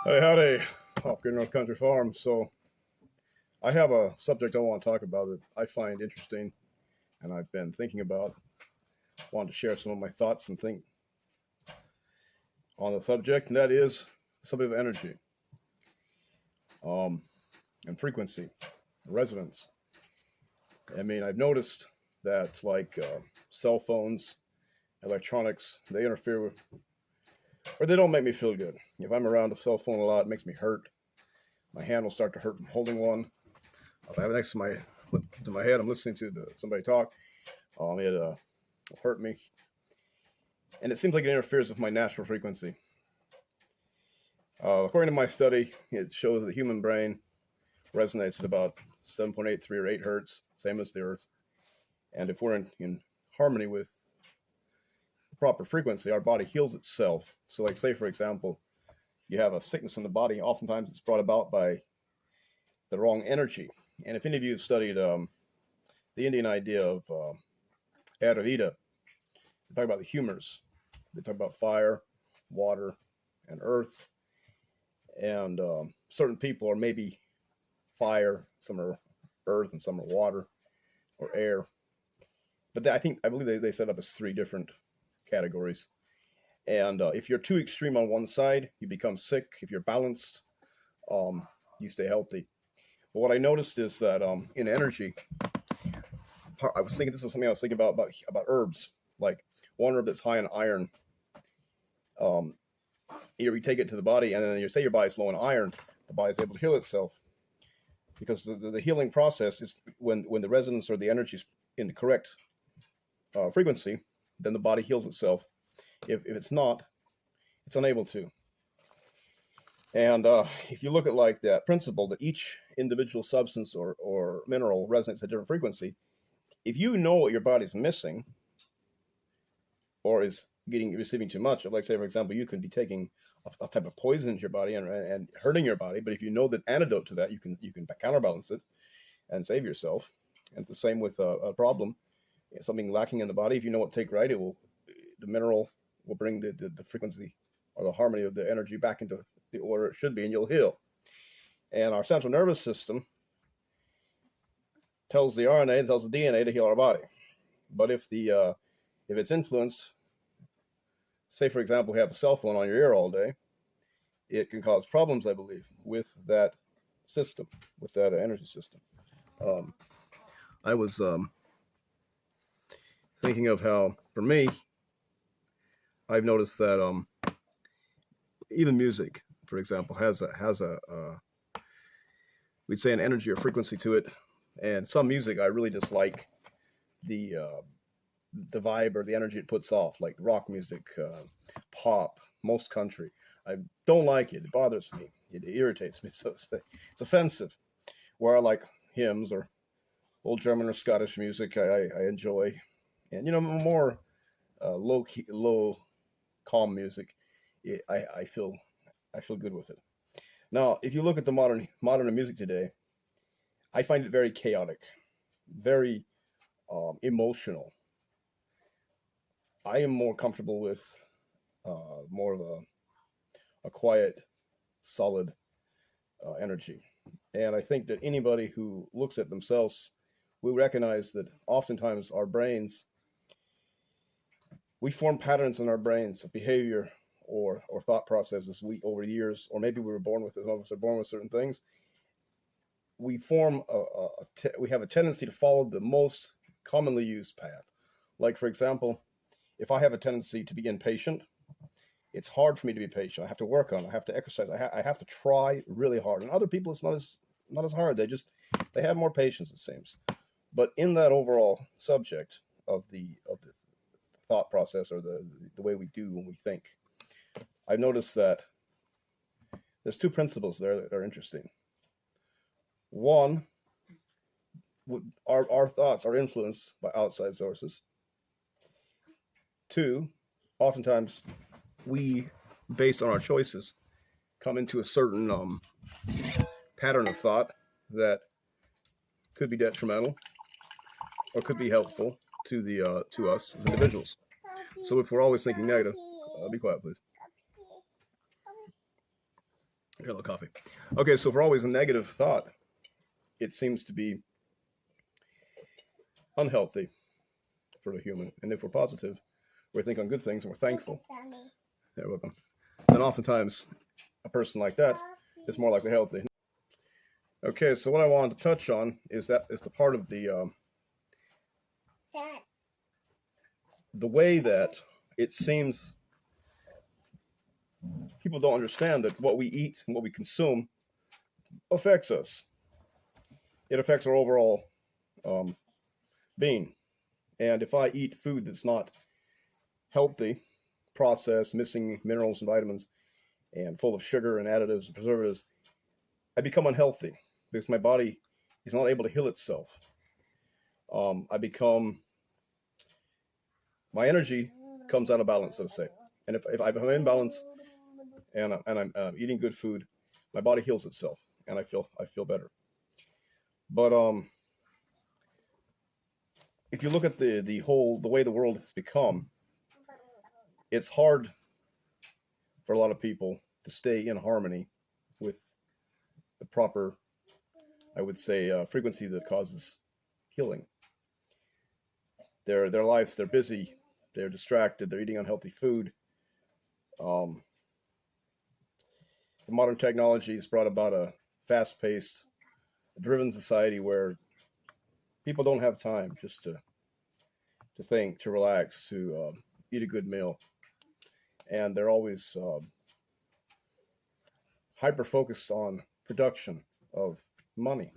Hey, howdy, Hopkins North Country Farm. So, I have a subject I want to talk about that I find interesting and I've been thinking about. Want to share some of my thoughts and think on the subject, and that is the subject of energy um, and frequency, resonance. I mean, I've noticed that, like cell phones, electronics, they interfere with, or they don't make me feel good. If I'm around a cell phone a lot, it makes me hurt. My hand will start to hurt from holding one. If I have it next to my head, I'm listening to somebody talk. It will hurt me, and it seems like it interferes with my natural frequency. According to my study, it shows the human brain resonates at about 7.83 or 8 hertz, same as the Earth. And if we're in harmony with the proper frequency, our body heals itself. So, like, say, for example, you have a sickness in the body, oftentimes it's brought about by the wrong energy. And if any of you have studied the Indian idea of Ayurveda, they talk about the humors. They talk about fire, water, and earth. And certain people are maybe fire, some are earth, and some are water or air. But I believe they set up as 3 different categories. And if you're too extreme on one side, you become sick. If you're balanced, you stay healthy. But what I noticed is that in energy, I was thinking this is something I was thinking about herbs. Like one herb that's high in iron, you take it to the body, and then you say your body's low in iron, the body's able to heal itself. Because the healing process is when the resonance or the energy is in the correct frequency, then the body heals itself. If it's not, it's unable to. And if you look at like that principle that each individual substance or mineral resonates at a different frequency, if you know what your body's missing or is receiving too much, like say for example, you could be taking a type of poison into your body and hurting your body, but if you know the antidote to that, you can counterbalance it and save yourself. And it's the same with a problem, something lacking in the body. If you know what to take right, the mineral will bring the frequency or the harmony of the energy back into the order it should be, and you'll heal. And our central nervous system tells the RNA, tells the DNA to heal our body. But if it's influenced, say for example, we have a cell phone on your ear all day, it can cause problems, I believe, with that system, with that energy system. I was thinking of how, for me, I've noticed that even music, for example, has a we'd say an energy or frequency to it. And some music I really dislike the vibe or the energy it puts off, like rock music, pop, most country. I don't like it. It bothers me. It irritates me. So it's offensive. Where I like hymns or old German or Scottish music, I enjoy. And more low calm music, I feel good with it. Now, if you look at the modern music today, I find it very chaotic, very emotional. I am more comfortable with more of a quiet, solid energy. And I think that anybody who looks at themselves will recognize that oftentimes our brains, we form patterns in our brains of behavior or thought processes over years, or maybe we were born with it. Some of us are born with certain things. We form we have a tendency to follow the most commonly used path. Like, for example, if I have a tendency to be impatient, it's hard for me to be patient. I have to work on it. I have to exercise. I have to try really hard. And other people, it's not as hard. They have more patience, it seems. But in that overall subject of the thought process, or the way we do when we think, I've noticed that there's 2 principles there that are interesting. One, our thoughts are influenced by outside sources. 2, oftentimes we, based on our choices, come into a certain pattern of thought that could be detrimental or could be helpful to us as individuals. So if we're always thinking negative, be quiet, please. Hello, coffee. Okay, so if we're always a negative thought, it seems to be unhealthy for the human. And if we're positive, we think on good things and we're thankful. You're welcome. Then oftentimes, a person like that is more likely healthy. Okay, so what I wanted to touch on is the part of the way that it seems people don't understand that what we eat and what we consume affects us. It affects our overall being. And if I eat food that's not healthy, processed, missing minerals and vitamins, and full of sugar and additives and preservatives, I become unhealthy because my body is not able to heal itself. My energy comes out of balance, let's say. And if I'm in balance and I'm eating good food, my body heals itself, and I feel better. But if you look at the way the world has become, it's hard for a lot of people to stay in harmony with the proper, I would say, frequency that causes healing. Their lives, they're busy, they're distracted, they're eating unhealthy food. The modern technology has brought about a fast-paced, driven society where people don't have time just to think, to relax, to eat a good meal. And they're always hyper-focused on production of money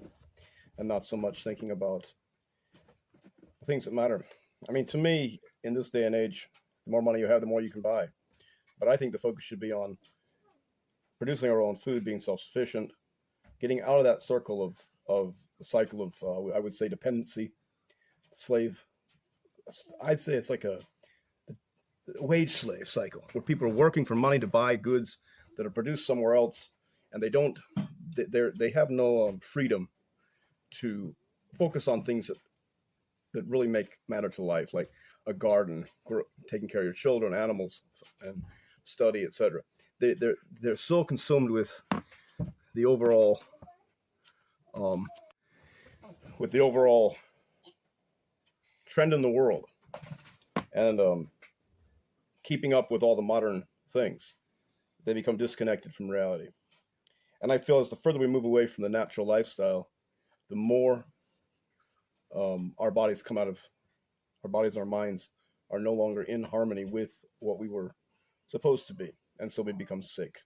and not so much thinking about things that matter. I mean, to me, in this day and age, the more money you have, the more you can buy. But I think the focus should be on producing our own food, being self-sufficient, getting out of that circle of the cycle of, I would say, dependency, slave. I'd say it's like a wage slave cycle where people are working for money to buy goods that are produced somewhere else, and they have no freedom to focus on things that really matter to life, like a garden, taking care of your children, animals, and study, etc. They're so consumed with the overall trend in the world and keeping up with all the modern things, they become disconnected from reality. And I feel as the further we move away from the natural lifestyle, the more our bodies and our minds are no longer in harmony with what we were supposed to be, and so we become sick.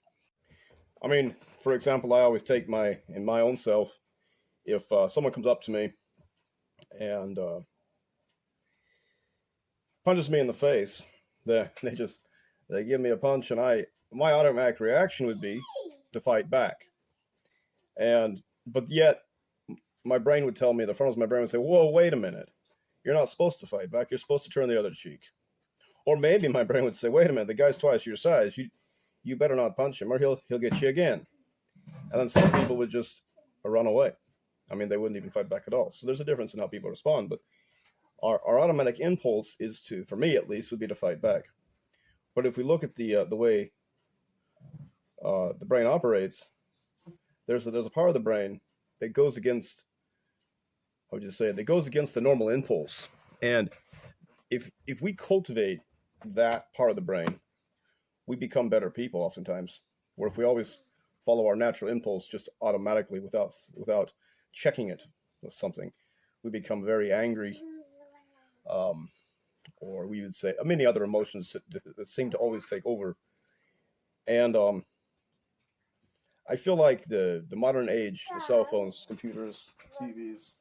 I mean, for example, I always take my own self, if someone comes up to me and punches me in the face, they give me a punch, and my automatic reaction would be to fight back. But yet my brain would tell me, the frontals of my brain would say, whoa, wait a minute. You're not supposed to fight back. You're supposed to turn the other cheek. Or maybe my brain would say, wait a minute, the guy's twice your size. You better not punch him or he'll get you again. And then some people would just run away. I mean, they wouldn't even fight back at all. So there's a difference in how people respond. But our automatic impulse is to, for me at least, would be to fight back. But if we look at the way the brain operates, there's a part of the brain that goes against, how would you say it? That goes against the normal impulse. And if we cultivate that part of the brain, we become better people oftentimes. Where if we always follow our natural impulse just automatically without checking it with something, we become very angry, or we would say many other emotions that seem to always take over. And I feel like the modern age, the cell phones, computers, TVs,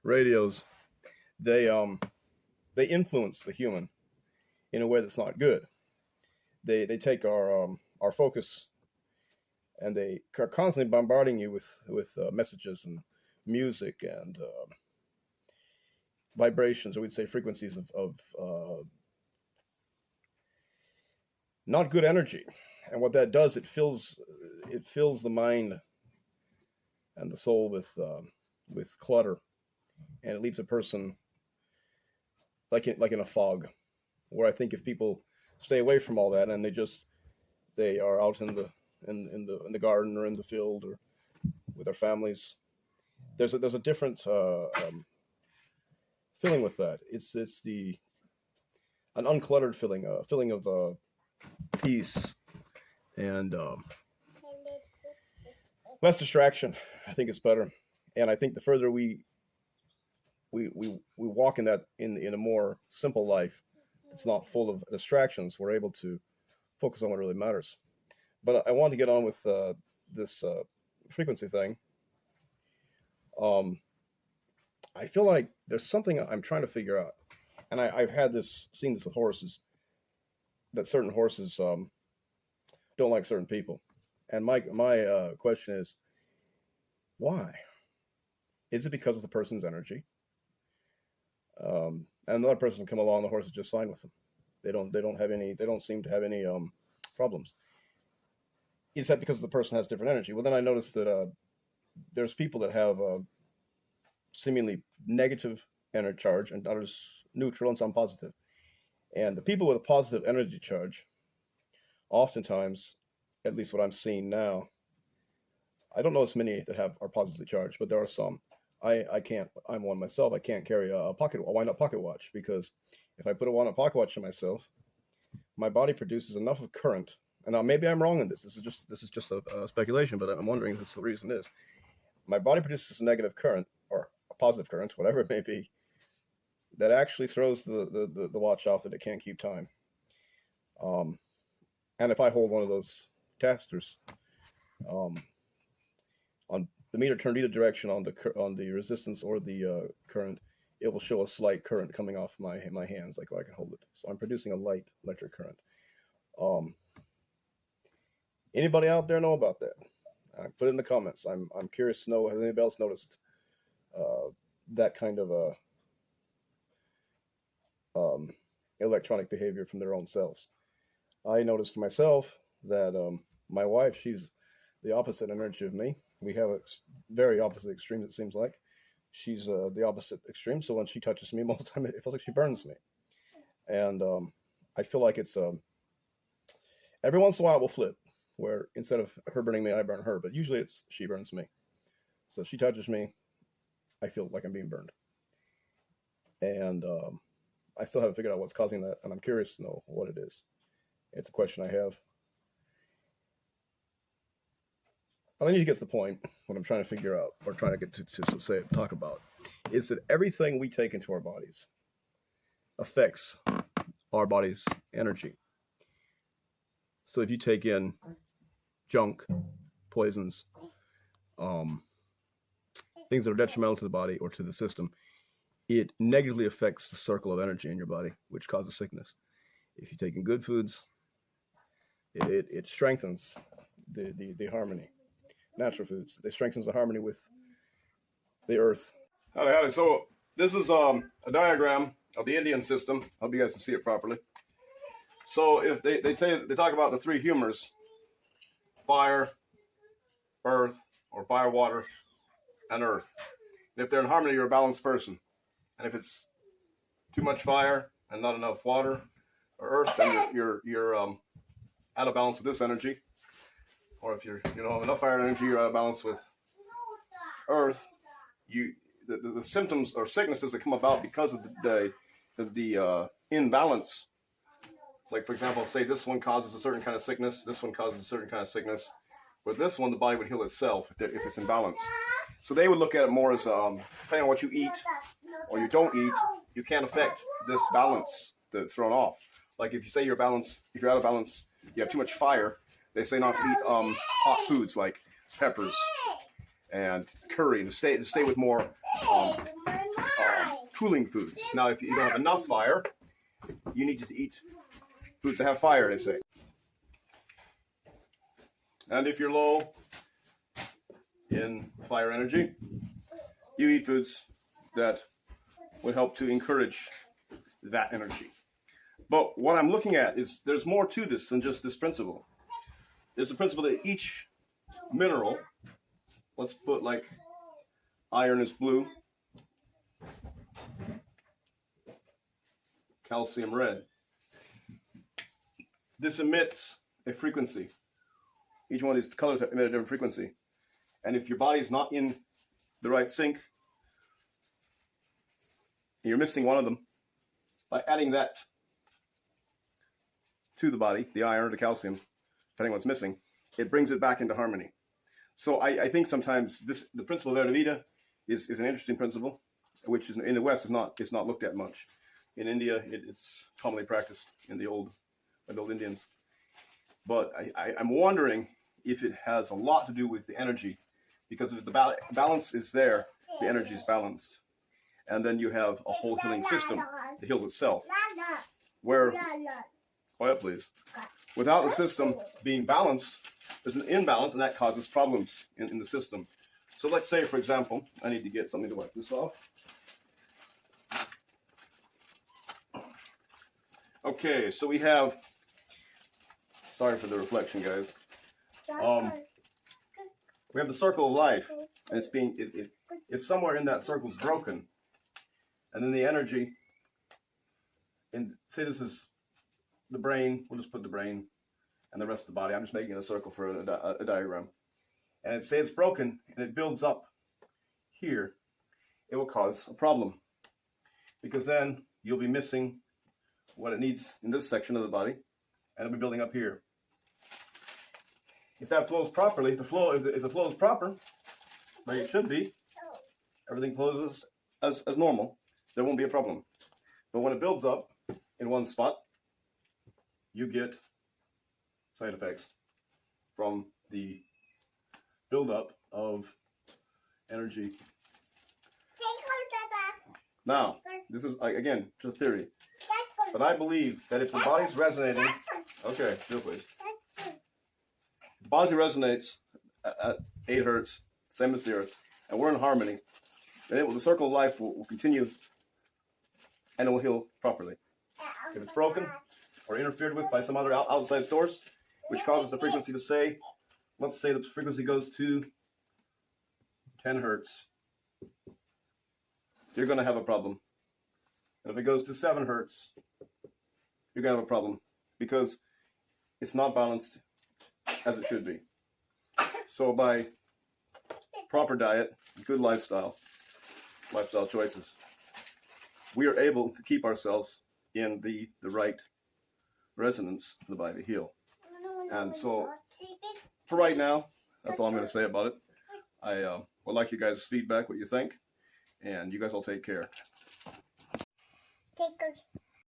radios, they influence the human in a way that's not good. They take our focus, and they are constantly bombarding you with messages and music and vibrations, or we'd say frequencies of not good energy. And what that does, it fills the mind and the soul with clutter, and it leaves a person like in a fog. Where I think if people stay away from all that and they just they are out in the garden or in the field or with their families. There's a different feeling with that. It's the an uncluttered feeling, a feeling of peace and less distraction. I think it's better, and I think the further we walk in that in a more simple life, it's not full of distractions. We're able to focus on what really matters. But I want to get on with this frequency thing. Um, I feel like there's something I'm trying to figure out, and I've seen this with horses, that certain horses don't like certain people, and my question is why? Is it because of the person's energy? And another person come along, the horse is just fine with them. They don't seem to have any problems. Is that because the person has different energy? Well, then I noticed that there's people that have seemingly negative energy charge and others neutral and some positive. And the people with a positive energy charge, oftentimes, at least what I'm seeing now, I don't know as many that are positively charged, but there are some. I can't. I'm one myself. I can't carry a wind-up pocket watch because if I put a wind-up pocket watch on myself, my body produces enough of current. And now maybe I'm wrong in this. This is just a speculation, but I'm wondering if this is the reason is. My body produces a negative current or a positive current, whatever it may be, that actually throws the watch off that it can't keep time. And if I hold one of those testers, on the meter turned either direction on the resistance or the current, it will show a slight current coming off my hands, like I can hold it. So I'm producing a light electric current. Anybody out there know about that? Put it in the comments. I'm curious to know, has anybody else noticed that kind of electronic behavior from their own selves? I noticed for myself that my wife, she's the opposite energy of me. We have very opposite extremes, it seems like. She's the opposite extreme, so when she touches me, most of the time it feels like she burns me. And I feel like it's every once in a while it will flip, where instead of her burning me, I burn her. But usually it's she burns me. So if she touches me, I feel like I'm being burned. And I still haven't figured out what's causing that, and I'm curious to know what it is. It's a question I have. I need to get to the point, what I'm trying to figure out, or trying to get to talk about, is that everything we take into our bodies affects our body's energy. So if you take in junk, poisons, things that are detrimental to the body or to the system, it negatively affects the circle of energy in your body, which causes sickness. If you take in good foods, it strengthens the harmony. Natural foods, it strengthens the harmony with the earth. Howdy. So this is a diagram of the Indian system. I hope you guys can see it properly. So if they talk about the three humors, fire, earth, or fire, water, and earth. And if they're in harmony, you're a balanced person. And if it's too much fire and not enough water or earth, then you're out of balance with this energy. Or if you don't have enough fire energy, you're out of balance with earth. The symptoms or sicknesses that come about because of the imbalance. Like, for example, say this one causes a certain kind of sickness, this one causes a certain kind of sickness. With this one, the body would heal itself if it's in balance. So they would look at it more as, depending on what you eat or you don't eat, you can't affect this balance that's thrown off. Like if you say you're balanced, if you're out of balance, you have too much fire, they say not to eat hot foods like peppers and curry, and to stay with more cooling foods. Now, if you don't have enough fire, you need to eat foods that have fire, they say. And if you're low in fire energy, you eat foods that would help to encourage that energy. But what I'm looking at is there's more to this than just this principle. There's a principle that each mineral, let's put like iron is blue, calcium red. This emits a frequency. Each one of these colors emit a different frequency. And if your body is not in the right sync, and you're missing one of them, by adding that to the body, the iron or the calcium, depending on what's missing, it brings it back into harmony. So I think sometimes the principle of Ayurveda is an interesting principle, which is, in the West is not looked at much. In India, it's commonly practiced by the old Indians. But I'm wondering if it has a lot to do with the energy, because if the balance is there, the energy is balanced. And then you have a whole healing system that heals itself. Where, quiet please, without the system being balanced, there's an imbalance, and that causes problems in the system. So let's say, for example, I need to get something to wipe this off. Okay, so we have, sorry for the reflection, guys. We have the circle of life, and it's being, if somewhere in that circle is broken, and then the energy, and say this is the brain, we'll just put the brain and the rest of the body. I'm just making a circle for a diagram. And say it's broken and it builds up here, it will cause a problem. Because then you'll be missing what it needs in this section of the body, and it'll be building up here. If that flows properly, if the flow is proper, like it should be, everything flows as normal, there won't be a problem. But when it builds up in one spot, you get side effects from the buildup of energy. Now, this is, again, just a theory, but I believe that if the body's resonating, okay, chill please. The body resonates at 8 hertz, same as the earth, and we're in harmony, then the circle of life will continue, and it will heal properly. If it's broken or interfered with by some other outside source, which causes the frequency to say, let's say the frequency goes to 10 hertz, you're going to have a problem. And if it goes to 7 hertz, you're going to have a problem, because it's not balanced as it should be. So by proper diet, good lifestyle choices, we are able to keep ourselves in the right resonance for the body to heal. And so, for right now, that's all I'm going to say about it. I would like you guys' feedback, what you think, and you guys all take care. Take care.